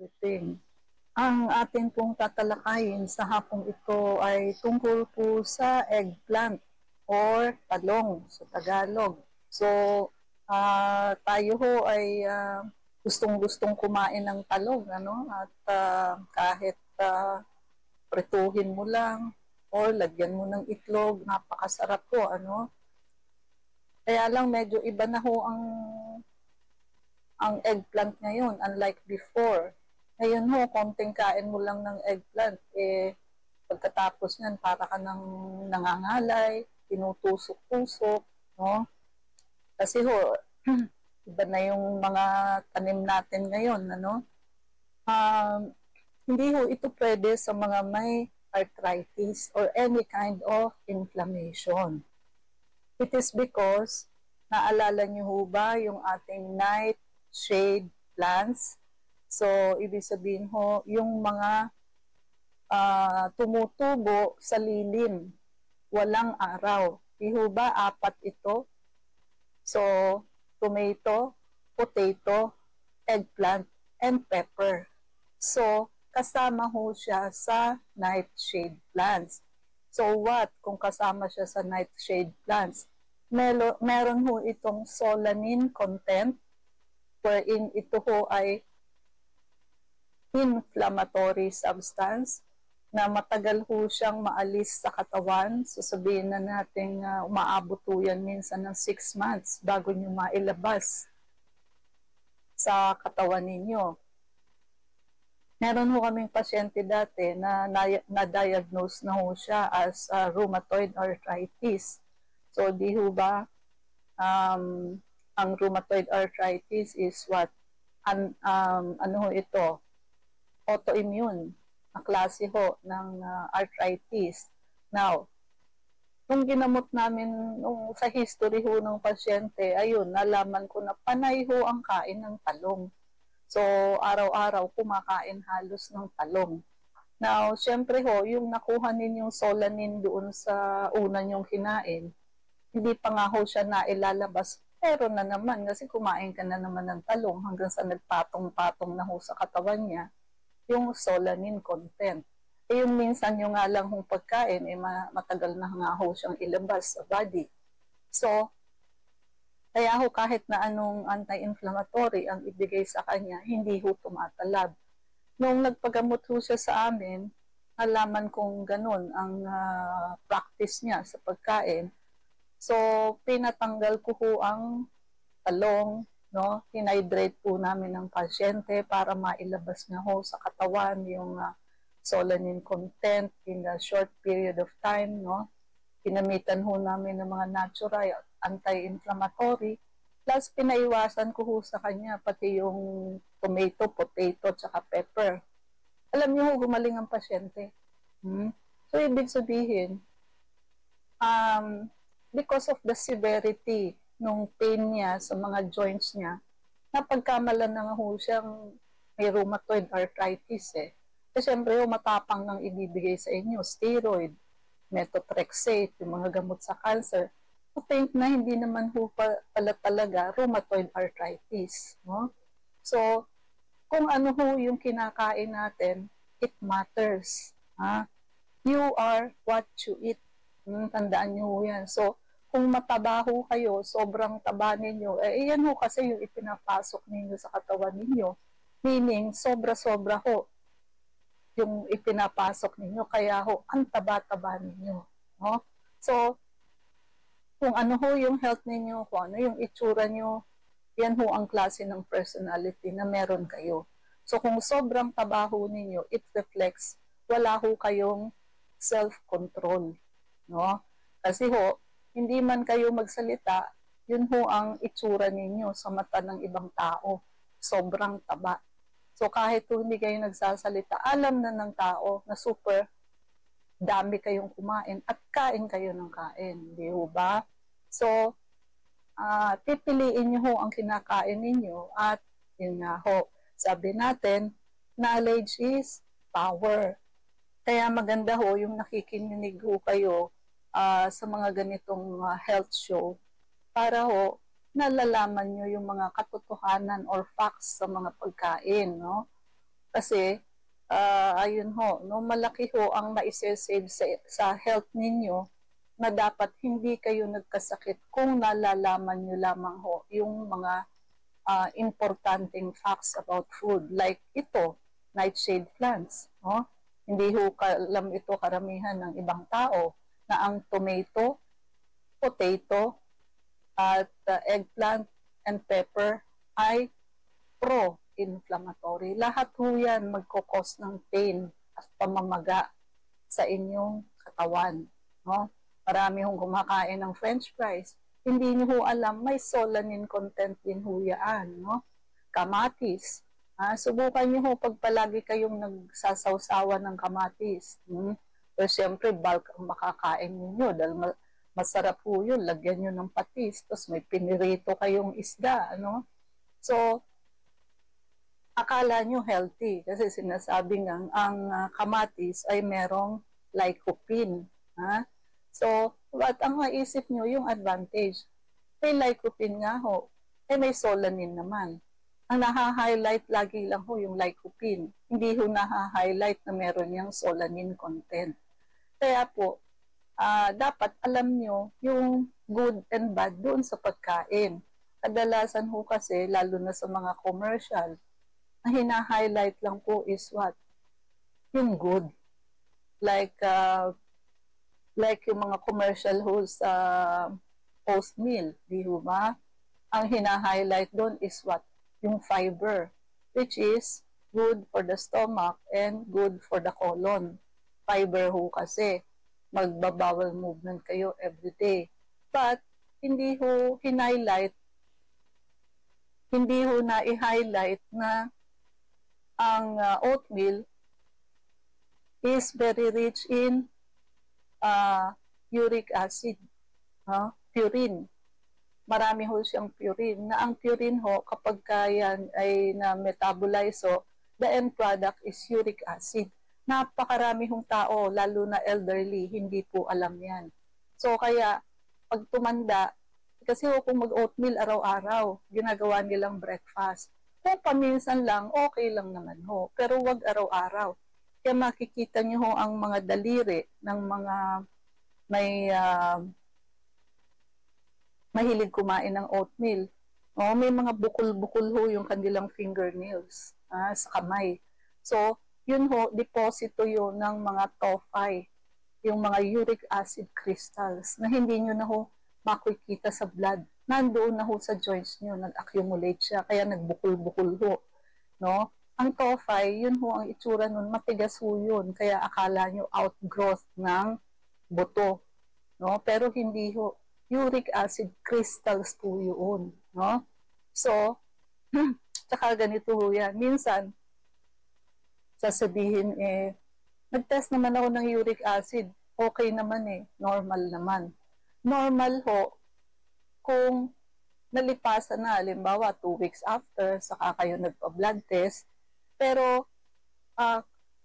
everything. Ang ating pong tatalakayin sa hapong ito ay tungkol po sa eggplant or talong sa Tagalog. So, tayo ho ay gustong-gustong kumain ng talong, ano? At kahit pretuhin mo lang or lagyan mo ng itlog, napakasarap po, ano? Kaya lang medyo iba na ho ang eggplant ngayon, unlike before. Ngayon ho, konting kain mo lang ng eggplant, pagkatapos niyan, para ka nang nangangalay, tinutusok-tusok, no? Kasi ho, iba na yung mga tanim natin ngayon, ano? Hindi ho ito pwede sa mga may arthritis or any kind of inflammation. It is because, naalala niyo ho ba yung ating nightshade plants? So, ibig sabihin ho, yung mga tumutubo sa lilim, walang araw. Di ho ba, apat ito? So, tomato, potato, eggplant, and pepper. So, kasama ho siya sa nightshade plants. So what kung kasama siya sa nightshade plants? Meron ho itong solanine content wherein ito ho ay inflammatory substance na matagal ho siyang maalis sa katawan. So sabihin na natin umaabot ho yan minsan ng 6 months bago nyo mailabas sa katawan ninyo. Meron ho kaming pasyente dati na na-diagnose na ho siya as rheumatoid arthritis. So, di ho ba, ang rheumatoid arthritis is what? Ano ho ito? Autoimmune na klase ho ng arthritis. Now, nung ginamot namin sa history ho ng pasyente, ayun, nalaman ko na panay ho ang kain ng talong. So, araw-araw kumakain halos ng talong. Now, syempre ho, yung nakuha ninyong solanine doon sa una nyong kinain, hindi pa nga ho siya nailalabas. Pero na naman, kasi kumain ka na naman ng talong hanggang sa nagpatong-patong na ho sa katawan niya, yung solanine content. Yung minsan yung nga lang hong pagkain, matagal na nga ho siyang ilabas sa body. So, kaya ho kahit na anong anti-inflammatory ang ibigay sa kanya, hindi ho tumatalab. Nung nagpagamot ho siya sa amin, nalaman kong ganun ang practice niya sa pagkain. So, pinatanggal ko ho ang talong, no? Hinhydrate po namin ng pasyente para mailabas na ho sa katawan yung solanine content in a short period of time, no? Pinamitan ho namin ng mga natural anti-inflammatory. Plus, pinaiwasan ko ho sa kanya pati yung tomato, potato, tsaka pepper. Alam niyo ho, gumaling ang pasyente. So, ibig sabihin, because of the severity nung pain niya sa mga joints niya, napagkamalan na nga ho siyang may rheumatoid arthritis eh. Kasi syempre ho, matapang nang ibibigay sa inyo, steroid, methotrexate, yung mga gamot sa cancer, to think na hindi naman ho pala talaga rheumatoid arthritis. No? So, kung ano ho yung kinakain natin, it matters. Ha? You are what you eat. Tandaan nyo ho yan. So, kung mataba ho kayo, sobrang taba ninyo, yan ho kasi yung ipinapasok ninyo sa katawan ninyo. Meaning, sobra-sobra ho yung ipinapasok ninyo, kaya ho, ang taba-taba ninyo. No? So, kung ano ho yung health ninyo, kung ano yung itsura nyo, yan ho ang klase ng personality na meron kayo. So, kung sobrang taba ho ninyo, it reflects, wala ho kayong self-control. No? Kasi ho, hindi man kayo magsalita, yun ho ang itsura ninyo sa mata ng ibang tao. Sobrang taba. So, kahit hindi kayo nagsasalita, alam na ng tao na super dami kayong kumain at kain kayo ng kain. Di ho ba? So, pipiliin nyo ho ang kinakain ninyo at yun nga ho, sabi natin, knowledge is power. Kaya maganda ho yung nakikinig ho kayo sa mga ganitong health show para ho nalalaman nyo yung mga katotohanan or facts sa mga pagkain, no? Kasi, ayun ho, no, malaki ho ang maisasave sa health ninyo na dapat hindi kayo nagkasakit kung nalalaman nyo lamang ho yung mga importanteng facts about food. Like ito, nightshade plants. No? Hindi ho alam ito karamihan ng ibang tao na ang tomato, potato, at eggplant and pepper ay pro-inflammatory. Lahat ho yan magkukos ng pain at pamamaga sa inyong katawan. No? Marami hong kumakain ng french fries. Hindi nyo ho alam, may solanine content din ho yan. No? Kamatis. Subukan nyo ho pag palagi kayong nagsasawsawan ng kamatis. Pero siyempre, bulk ang makakain ninyo dahil masarap po yun. Lagyan nyo ng patis. Tapos may pinirito kayong isda. Ano? So, akala nyo healthy kasi sinasabi nga ang kamatis ay merong lycopene. So, what ang maisip nyo yung advantage? May lycopene nga ho, may solanine naman. Ang naha-highlight lagi lang ho yung lycopene. Hindi ho naha-highlight na meron yung solanine content. Kaya po, dapat alam nyo yung good and bad doon sa pagkain. Kadalasan ho kasi, lalo na sa mga commercial, ang hina-highlight lang po is what? Yung good. Like yung mga commercial ho sa oatmeal, di ho ba? Ang hina-highlight doon is what? Yung fiber, which is good for the stomach and good for the colon. Fiber ho kasi, magbabowel movement kayo every day. But, hindi ho na-highlight na ang oatmeal is very rich in uric acid, purine. Marami ho siyang purine. Na ang purine ho, kapag yan ay na-metabolize ho, the end product is uric acid. Napakarami hong tao, lalo na elderly, hindi po alam yan. So kaya, pag tumanda, kasi ho kung mag-oatmeal araw-araw, ginagawa nilang breakfast. Kung paminsan lang, okay lang naman ho. Pero wag araw-araw. Kaya makikita niyo ho ang mga daliri ng mga mahilig kumain ng oatmeal. May mga bukol-bukol ho yung kanilang fingernails sa kamay. So, yun ho, deposito yun ng mga tophi, yung mga uric acid crystals na hindi nyo na ho makikita sa blood. Nandoon na ho sa joints nyo, nag-accumulate siya, kaya nagbukol-bukol ho. No? Ang tophi, yun ho ang itsura nun, matigas ho yun, kaya akala nyo outgrowth ng buto. No? Pero hindi ho, uric acid crystals po yun. No? So, tsaka ganito ho yan. Minsan, sasabihin nag-test naman ako ng uric acid. Okay naman normal naman. Normal ho, kung nalipasan na, halimbawa 2 weeks after, saka kayo nagpa-blood test, pero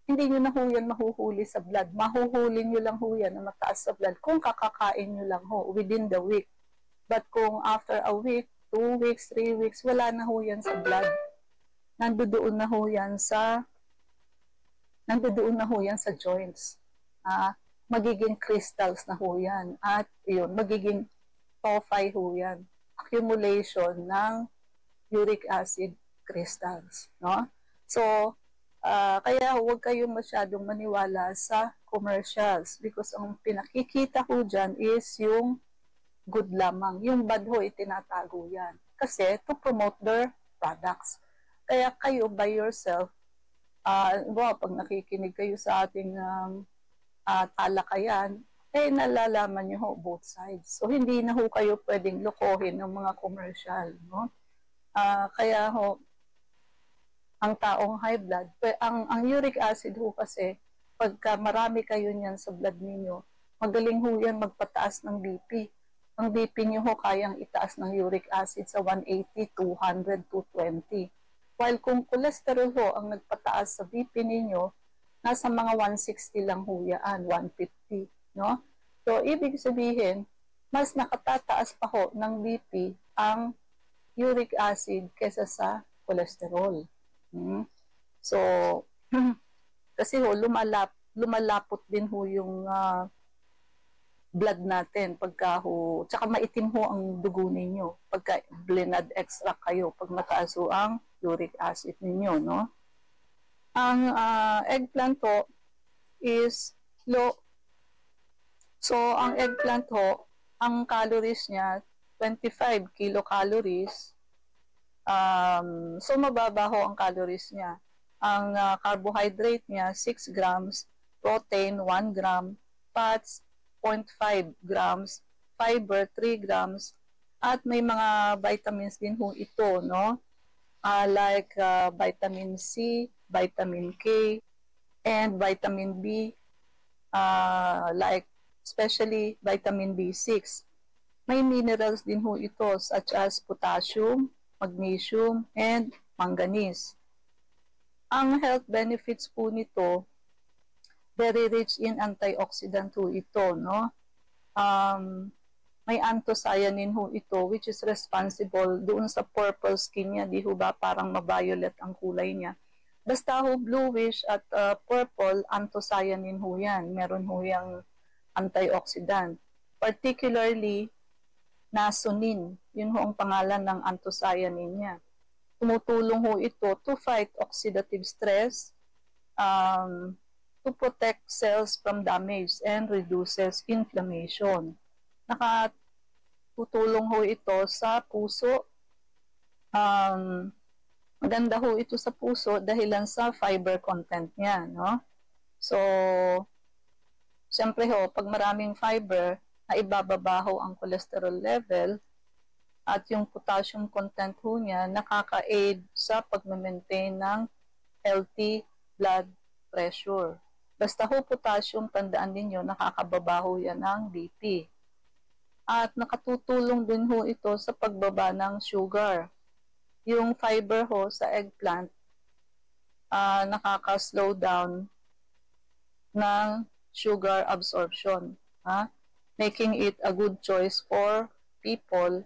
hindi nyo na ho yan mahuhuli sa blood. Mahuhuli nyo lang ho yan na mataas sa blood kung kakakain nyo lang ho within the week. But kung after a week, 2 weeks, 3 weeks, wala na ho yan sa blood. Nandoon na ho yan sa joints. Magiging crystals na ho yan. At yun, magiging tophi ho yan. Accumulation ng uric acid crystals. No? So, kaya huwag kayong masyadong maniwala sa commercials because ang pinakikita ko dyan is yung good lamang. Yung bad ho, itinatago yan. Kasi to promote their products. Kaya kayo by yourself, pag nakikinig kayo sa ating talakayan, nalalaman nyo ho both sides. So, hindi na ho kayo pwedeng lokohin ng mga commercial. No? Kaya ho, ang taong high blood, ang uric acid ho kasi, pagka marami kayo niyan sa blood ninyo, magaling ho yan magpataas ng BP. Ang BP nyo ho kayang itaas ng uric acid sa 180, 200, 220. While kung cholesterol ho ang nagpataas sa BP ninyo, nasa mga 160 lang ho yan, 150. No? So, ibig sabihin, mas nakatataas pa ho ng BP ang uric acid kesa sa cholesterol. So, kasi ho, lumalapot din ho yung blood natin pagka ho, tsaka maitim ho ang dugo ninyo pagka blood extract kayo, pag mataas ho ang uric acid ninyo, no? Ang eggplant ho is low. So, ang eggplant ho, ang calories niya, 25 kilocalories. So, mababa ho ang calories niya. Ang carbohydrate niya, 6 grams, protein, 1 gram, fats, 0.5 grams, fiber, 3 grams, at may mga vitamins din ho ito, no? Like vitamin C, vitamin K, and vitamin B, like especially vitamin B6. May minerals din ho ito such as potassium, magnesium, and manganese. Ang health benefits po nito, very rich in antioxidant ho ito, no? May anthocyanin ho ito which is responsible doon sa purple skin niya, di ho ba parang ma-violet ang kulay niya. Basta ho bluish at purple, anthocyanin ho yan. Meron ho yung antioxidant. Particularly, nasonin. Yun ho ang pangalan ng anthocyanin niya. Tumutulong ho ito to fight oxidative stress, to protect cells from damage and reduces inflammation. Nakatutulong ho ito sa puso. Maganda ho ito sa puso dahilan sa fiber content niya, no? So, siyempre ho, pag maraming fiber, naibababa ho ang cholesterol level at yung potassium content ho niya nakaka-aid sa pag-maintain ng healthy blood pressure. Basta ho potassium, tandaan ninyo, nakakababa ho yan ng BP. At nakatutulong din ho ito sa pagbaba ng sugar. Yung fiber ho sa eggplant, nakaka-slow down ng sugar absorption. Making it a good choice for people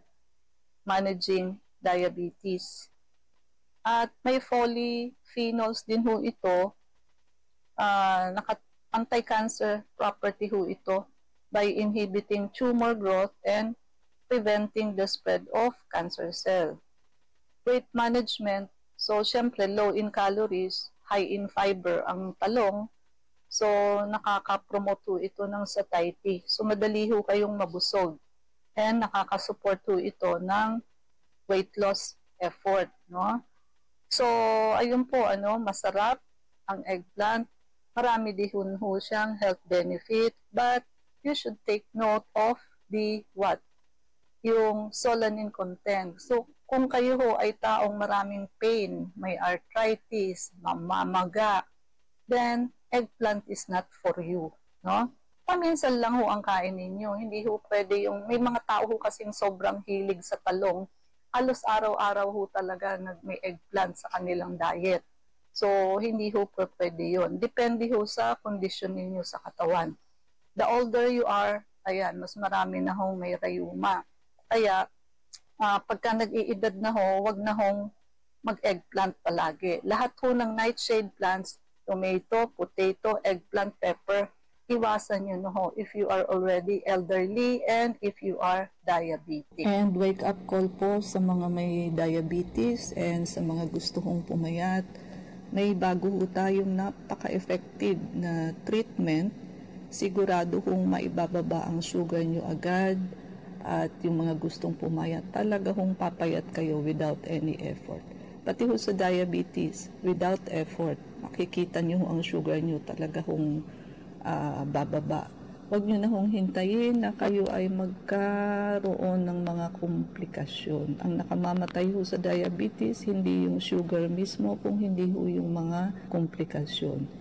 managing diabetes. At may polyphenols din ho ito, anti-cancer property ho ito by inhibiting tumor growth and preventing the spread of cancer cell. Weight management, so syempre low in calories, high in fiber ang talong, so nakaka-promote ho ito ng satiety. So madali ho kayong mabusog and nakaka-support ho ito ng weight loss effort, no? So ayun po, masarap ang eggplant. Marami din ho siyang health benefit, but you should take note of the what? Yung solanine content. So, kung kayo ho ay taong maraming pain, may arthritis, mamamaga, then eggplant is not for you, no? Paminsan lang ho ang kain ninyo. Hindi ho pwede yung, may mga tao ho kasing sobrang hilig sa talong. Halos araw-araw ho talaga may eggplant sa kanilang diet. So, hindi ho pwede yun. Depende ho sa kondisyon ninyo sa katawan. The older you are, ayan, mas marami na ho may rayuma. Kaya, pagka nag-iedad na ho, wag na hong mag-eggplant palagi. Lahat ho ng nightshade plants, tomato, potato, eggplant, pepper, iwasan nyo na ho if you are already elderly and if you are diabetic. And wake up call po sa mga may diabetes and sa mga gusto kong pumayat. May bago ho tayong napaka-effective na treatment. Sigurado kung maibababa ang sugar nyo agad at yung mga gustong pumayat, talaga hong papayat kayo without any effort. Pati ho sa diabetes, without effort, makikita nyo ang sugar nyo talaga hong bababa. Huwag nyo na hong hintayin na kayo ay magkaroon ng mga komplikasyon. Ang nakamamatay ho sa diabetes, hindi yung sugar mismo, kung hindi ho yung mga komplikasyon.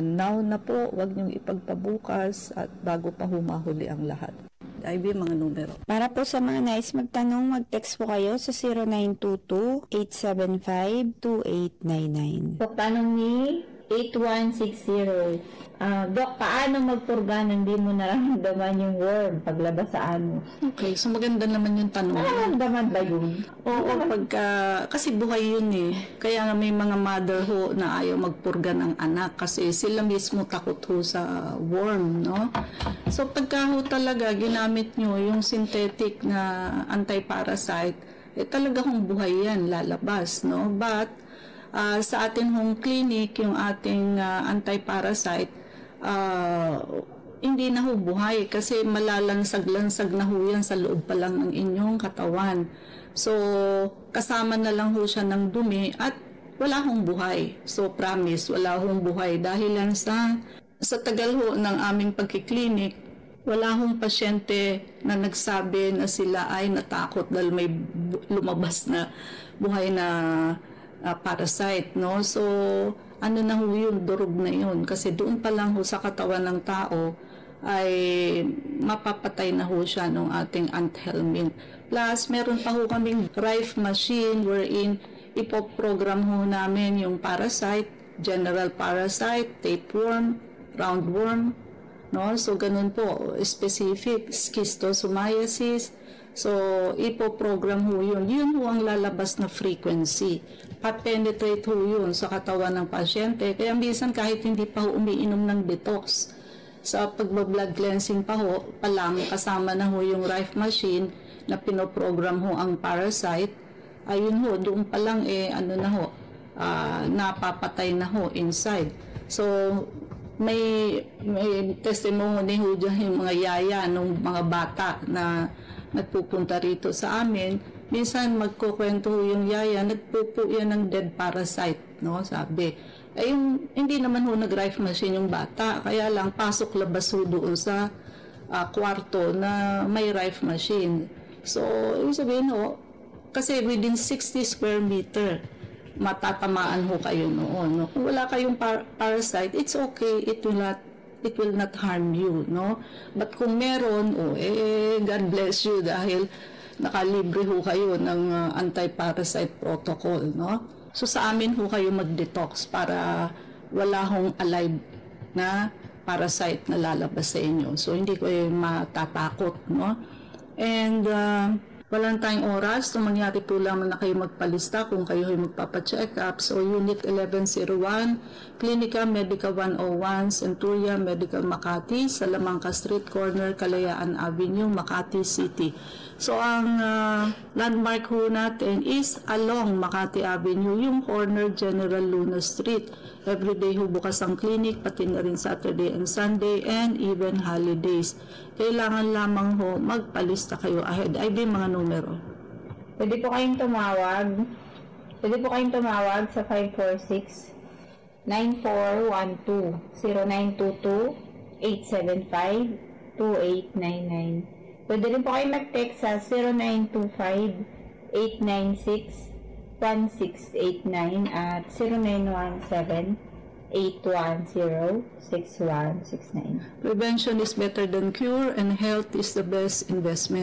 Now na po, huwag nyong ipagpabukas at bago pa humahuli ang lahat. IB, mga numero. Para po sa mga nais magtanong, mag-text po kayo sa 0922-875-2899. Pagtanong ni 8160. Doc, paano magpurga nang di mo nararamdaman yung worm paglabas sa ano? Okay, so maganda naman yung tanong. Nararamdaman ba yun? Oo, kasi buhay yun eh. Kaya nga may mga mother ho na ayaw magpurga ng anak kasi sila mismo takot ho sa worm, no? So pagka ho talaga ginamit nyo yung synthetic na anti-parasite, talaga hong buhay yan, lalabas, no? But sa atin hong clinic, yung ating anti-parasite, hindi na ho buhay kasi malalansag-lansag na ho yan sa loob pa lang ng inyong katawan. So, kasama na lang ho siya ng dumi at wala hong buhay. So, promise, wala hong buhay. Dahil lang sa tagal ho ng aming pagkiklinik, wala hong pasyente na nagsabi na sila ay natakot dahil may lumabas na buhay na parasite, no? So, ano na ho yun, durog na yun. Kasi doon pa lang ho sa katawan ng tao ay mapapatay na ho siya ng ating ant helminth. Plus, meron pa ho kaming Rife machine wherein ipoprogram ho namin yung parasite, general parasite, tapeworm, roundworm, no? So, ganun po, specific, schistosomiasis. So, ipoprogram ho yun. Yun ho ang lalabas na frequency. Pat-penetrate ho yun sa katawan ng pasyente. Kaya minsan kahit hindi pa ho umiinom ng detox, sa pagba-blood cleansing pa ho, palang kasama na ho yung Rife machine na pinoprogram ho ang parasite, ayun ho, doon pa lang napapatay na ho inside. So, may testimony ho dyan yung mga yaya ng mga bata na nagpupunta rito sa amin. Minsan magkukwento yung yaya, nagpupo yan ng dead parasite, no? Sabi. Hindi naman ho nag-Rife machine yung bata, kaya lang pasok-labas ho doon sa kwarto na may Rife machine. So, ibig sabihin ho, kasi within 60 square meter, matatamaan ho kayo noon, no? Kung wala kayong parasite, it's okay, it will not harm you, no? But kung meron, God bless you dahil nakalibre ho kayo ng anti-parasite protocol, no? So sa amin ho kayo mag-detox para wala hong alive na parasite na lalabas sa inyo. So hindi ko matatakot, no? And walang tayong oras. So mangyari po lamang na kayo magpalista kung kayo ay magpapacheck up. So Unit 1101, Clinica Medica 101, Centuria Medical Makati, Salamanca Street Corner, Kalayaan Avenue, Makati City. So ang landmark ho natin is along Makati Avenue, yung corner General Luna Street. Everyday ho bukas ang clinic, pati na rin Saturday and Sunday, and even holidays. Kailangan lamang ho magpalista kayo ahead. Ay din mga numero. Pwede po kayong tumawag sa 546-9412, 0922-875-2899. Pwede rin po kayo mag-text sa 0925-896-1689 at 0917-810-6169. Prevention is better than cure and health is the best investment.